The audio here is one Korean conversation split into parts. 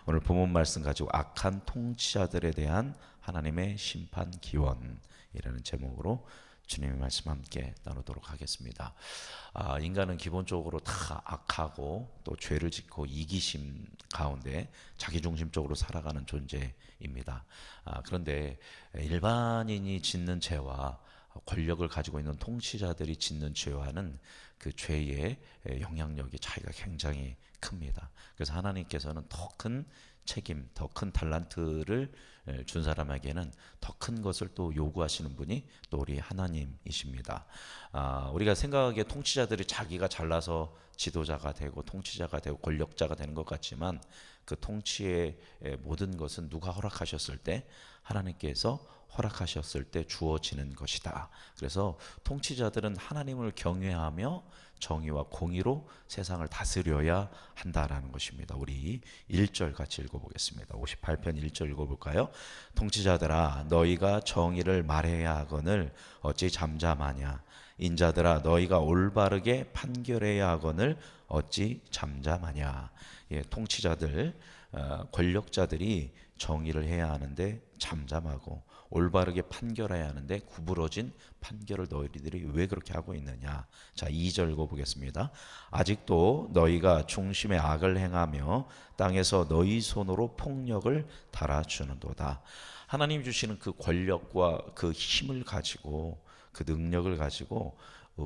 오늘 본문 말씀 가지고 악한 통치자들에 대한 하나님의 심판 기원이라는 제목으로 주님의 말씀 함께 나누도록 하겠습니다. 인간은 기본적으로 다 악하고 또 죄를 짓고 이기심 가운데 자기중심적으로 살아가는 존재입니다. 그런데 일반인이 짓는 죄와 권력을 가지고 있는 통치자들이 짓는 죄와는 그 죄의 영향력이 차이가 굉장히 큽니다. 그래서 하나님께서는 더 큰 책임, 더 큰 달란트를 준 사람에게는 더 큰 것을 또 요구하시는 분이 또 우리 하나님이십니다. 우리가 생각하기에 통치자들이 자기가 잘나서 지도자가 되고 통치자가 되고 권력자가 되는 것 같지만 그 통치의 모든 것은 누가 허락하셨을 때 하나님께서 허락하셨을 때 주어지는 것이다. 그래서 통치자들은 하나님을 경외하며 정의와 공의로 세상을 다스려야 한다라는 것입니다. 우리 1절 같이 읽어보겠습니다. 58편 1절 읽어볼까요? 통치자들아 너희가 정의를 말해야 하거늘 어찌 잠잠하냐. 인자들아 너희가 올바르게 판결해야 하거늘 어찌 잠잠하냐. 통치자들, 권력자들이 정의를 해야 하는데 잠잠하고 올바르게 판결해야 하는데 구부러진 판결을 너희들이 왜 그렇게 하고 있느냐. 자, 2절 읽어보겠습니다. 아직도 너희가 중심의 악을 행하며 땅에서 너희 손으로 폭력을 달아주는도다. 하나님 주시는 그 권력과 그 힘을 가지고 그 능력을 가지고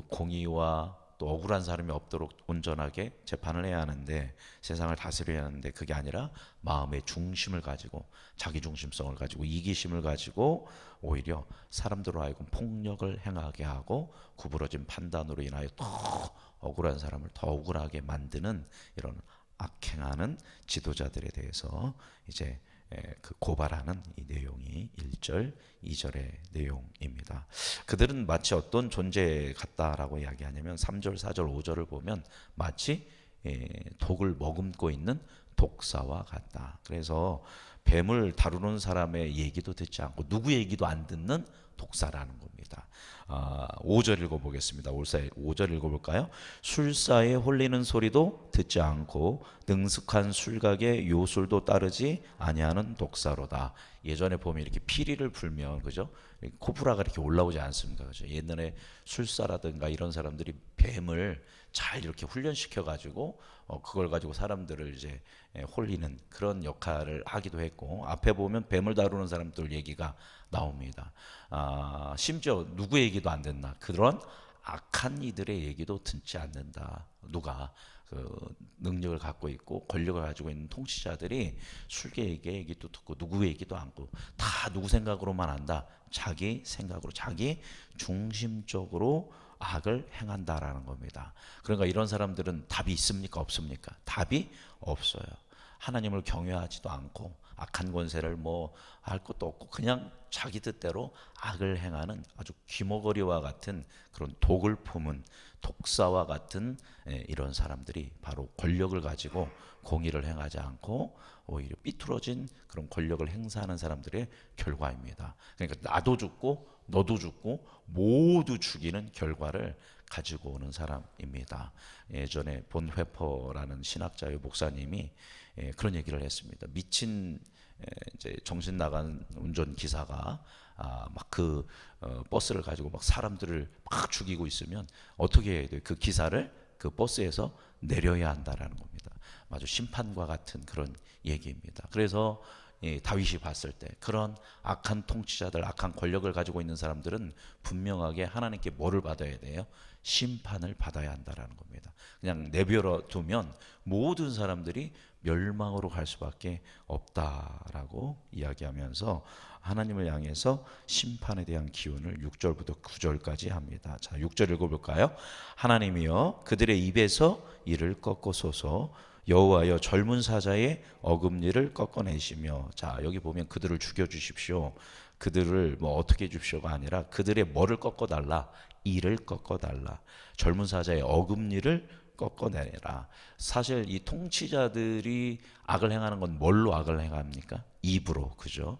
공의와 또 억울한 사람이 없도록 온전하게 재판을 해야 하는데 세상을 다스려야 하는데 그게 아니라 마음의 중심을 가지고 자기 중심성을 가지고 이기심을 가지고 오히려 사람들로 하여금 폭력을 행하게 하고 구부러진 판단으로 인하여 더 억울한 사람을 더 억울하게 만드는 이런 악행하는 지도자들에 대해서 이제 그 고발하는 이 내용이 1절, 2절의 내용입니다. 그들은 마치 어떤 존재 같다라고 이야기하냐면 3절, 4절, 5절을 보면 마치 독을 머금고 있는 독사와 같다. 그래서 뱀을 다루는 사람의 얘기도 듣지 않고 누구 얘기도 안 듣는 독사라는 겁니다. 5절 읽어보겠습니다. 5절 읽어볼까요? 술사에 홀리는 소리도 듣지 않고 능숙한 술각의 요술도 따르지 아니하는 독사로다. 예전에 보면 이렇게 피리를 불면 그죠? 코브라가 이렇게 올라오지 않습니까? 그죠? 옛날에 술사라든가 이런 사람들이 뱀을 잘 이렇게 훈련시켜 가지고 그걸 가지고 사람들을 이제 홀리는 그런 역할을 하기도 했고 앞에 보면 뱀을 다루는 사람들 얘기가 나옵니다. 심지어 누구 얘기도 안 듣나 그런 악한 이들의 얘기도 듣지 않는다. 누가 그 능력을 갖고 있고 권력을 가지고 있는 통치자들이 술객의 얘기도 듣고 누구 얘기도 않고 다 누구 생각으로만 한다. 자기 생각으로 자기 중심적으로 악을 행한다라는 겁니다. 그러니까 이런 사람들은 답이 있습니까? 없습니까? 답이 없어요. 하나님을 경외하지도 않고 악한 권세를 뭐 할 것도 없고 그냥 자기 뜻대로 악을 행하는 아주 귀머거리와 같은 그런 독을 품은 독사와 같은 이런 사람들이 바로 권력을 가지고 공의를 행하지 않고 오히려 삐뚤어진 그런 권력을 행사하는 사람들의 결과입니다. 그러니까 나도 죽고 너도 죽고 모두 죽이는 결과를 가지고 오는 사람입니다. 예전에 본 회퍼라는 신학자의 목사님이 그런 얘기를 했습니다. 미친 이제 정신 나간 운전 기사가 막 그 버스를 가지고 막 사람들을 막 죽이고 있으면 어떻게 해야 돼요? 그 기사를 그 버스에서 내려야 한다라는 겁니다. 아주 심판과 같은 그런 얘기입니다. 그래서 다윗이 봤을 때 그런 악한 통치자들, 악한 권력을 가지고 있는 사람들은 분명하게 하나님께 뭐를 받아야 돼요? 심판을 받아야 한다라는 겁니다. 그냥 내버려 두면 모든 사람들이 멸망으로 갈 수밖에 없다라고 이야기하면서 하나님을 향해서 심판에 대한 기운을 6절부터 9절까지 합니다. 자, 6절 읽어볼까요? 하나님이여 그들의 입에서 이를 꺾어소서 여호와여 젊은 사자의 어금니를 꺾어내시며. 자, 여기 보면 그들을 죽여주십시오. 그들을 뭐 어떻게 해주십시오가 아니라 그들의 뭐를 꺾어달라? 이를 꺾어달라. 젊은 사자의 어금니를 꺾어내라. 사실 이 통치자들이 악을 행하는 건 뭘로 악을 행합니까? 입으로, 그죠?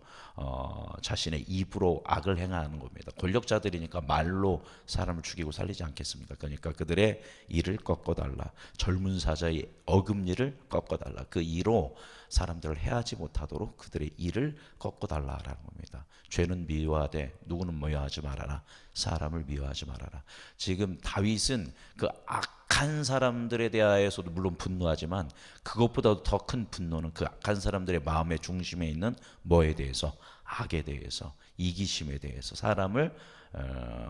자신의 입으로 악을 행하는 겁니다. 권력자들이니까 말로 사람을 죽이고 살리지 않겠습니까? 그러니까 그들의 이를 꺾어달라. 젊은 사자의 어금니를 꺾어달라. 그 이로 사람들을 해하지 못하도록 그들의 이를 꺾어달라라는 겁니다. 죄는 미워하되 누구는 미워하지 말아라. 사람을 미워하지 말아라. 지금 다윗은 그 악한 사람들에 대하여서도 물론 분노하지만 그것보다 더 큰 분노는 그 악한 사람들의 마음의 중심에 있는 뭐에 대해서? 악에 대해서, 이기심에 대해서, 사람을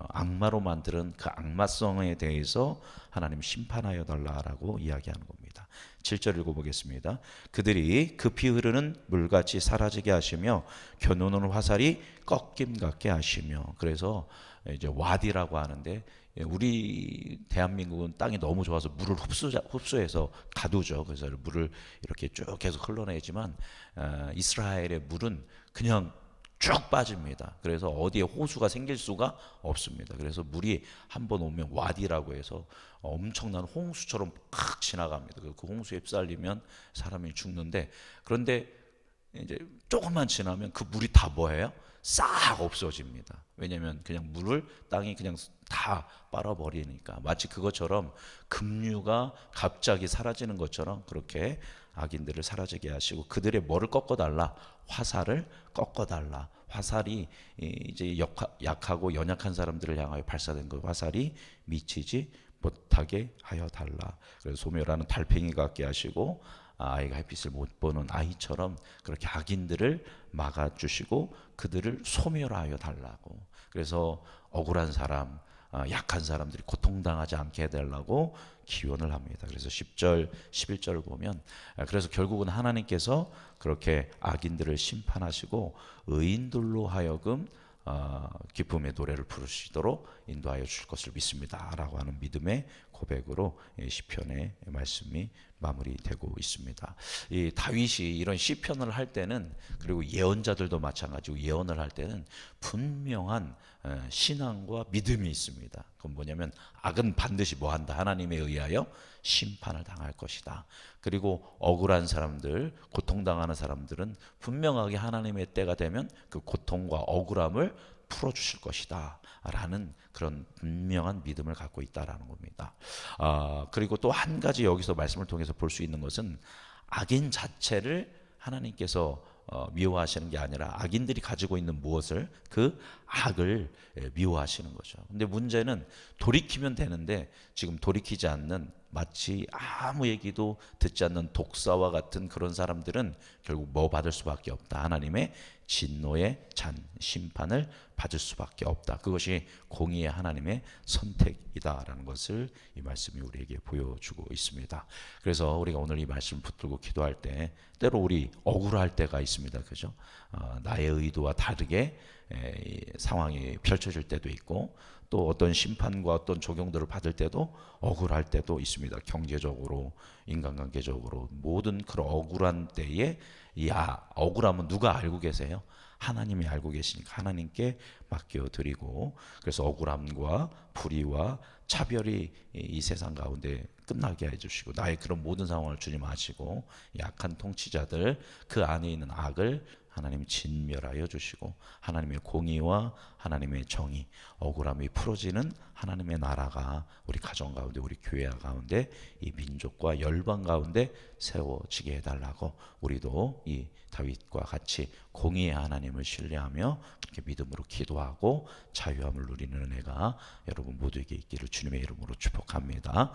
악마로 만드는 그 악마성에 대해서 하나님 심판하여 달라라고 이야기하는 겁니다. 7절 읽어보겠습니다. 그들이 급히 흐르는 물같이 사라지게 하시며 겨누는 화살이 꺾임 같게 하시며. 그래서 이제 와디라고 하는데, 우리 대한민국은 땅이 너무 좋아서 물을 흡수해서 가두죠. 그래서 물을 이렇게 쭉 계속 흘러내지만 이스라엘의 물은 그냥 쭉 빠집니다. 그래서 어디에 호수가 생길 수가 없습니다. 그래서 물이 한번 오면 와디라고 해서 엄청난 홍수처럼 팍 지나갑니다. 그 홍수에 휩쓸리면 사람이 죽는데, 그런데 이제 조금만 지나면 그 물이 다 뭐예요? 싹 없어집니다. 왜냐하면 그냥 물을 땅이 그냥 다 빨아버리니까. 마치 그것처럼 급류가 갑자기 사라지는 것처럼 그렇게 악인들을 사라지게 하시고 그들의 뭐를 꺾어달라? 화살을 꺾어달라. 화살이 이제 약하고 연약한 사람들을 향하여 발사된 그 화살이 미치지 못하게 하여 달라. 그래서 소멸하는 달팽이 같게 하시고 아이가 햇빛을 못 보는 아이처럼 그렇게 악인들을 막아주시고 그들을 소멸하여 달라고. 그래서 억울한 사람, 약한 사람들이 고통당하지 않게 해달라고 기원을 합니다. 그래서 10절, 11절 보면 그래서 결국은 하나님께서 그렇게 악인들을 심판하시고 의인들로 하여금 기쁨의 노래를 부르시도록 인도하여 주실 것을 믿습니다라고 하는 믿음의 고백으로 시편의 말씀이 마무리되고 있습니다. 이 다윗이 이런 시편을 할 때는, 그리고 예언자들도 마찬가지고 예언을 할 때는 분명한 신앙과 믿음이 있습니다. 그건 뭐냐면 악은 반드시 뭐한다? 하나님에 의하여 심판을 당할 것이다. 그리고 억울한 사람들, 고통당하는 사람들은 분명하게 하나님의 때가 되면 그 고통과 억울함을 풀어주실 것이다 라는 그런 분명한 믿음을 갖고 있다라는 겁니다. 그리고 또 한 가지 여기서 말씀을 통해서 볼 수 있는 것은 악인 자체를 하나님께서 미워하시는 게 아니라 악인들이 가지고 있는 무엇을, 그 악을 미워하시는 거죠. 근데 문제는 돌이키면 되는데 지금 돌이키지 않는, 마치 아무 얘기도 듣지 않는 독사와 같은 그런 사람들은 결국 뭐 받을 수밖에 없다? 하나님의 진노의 잔 심판을 받을 수밖에 없다. 그것이 공의의 하나님의 선택이다라는 것을 이 말씀이 우리에게 보여주고 있습니다. 그래서 우리가 오늘 이 말씀을 붙들고 기도할 때 때로 우리 억울할 때가 있습니다. 그죠? 나의 의도와 다르게 상황이 펼쳐질 때도 있고, 또 어떤 심판과 어떤 적용들을 받을 때도 억울할 때도 있습니다. 경제적으로, 인간관계적으로, 모든 그런 억울한 때에 이 억울함은 누가 알고 계세요? 하나님이 알고 계시니까 하나님께 맡겨드리고, 그래서 억울함과 불의와 차별이 이 세상 가운데 끝나게 해주시고, 나의 그런 모든 상황을 주님 아시고 약한 통치자들, 그 안에 있는 악을 하나님 진멸하여 주시고 하나님의 공의와 하나님의 정의, 억울함이 풀어지는 하나님의 나라가 우리 가정 가운데, 우리 교회 가운데, 이 민족과 열방 가운데 세워지게 해달라고, 우리도 이 다윗과 같이 공의의 하나님을 신뢰하며 그렇게 믿음으로 기도하고 자유함을 누리는 은혜가 여러분 모두에게 있기를 주님의 이름으로 축복합니다.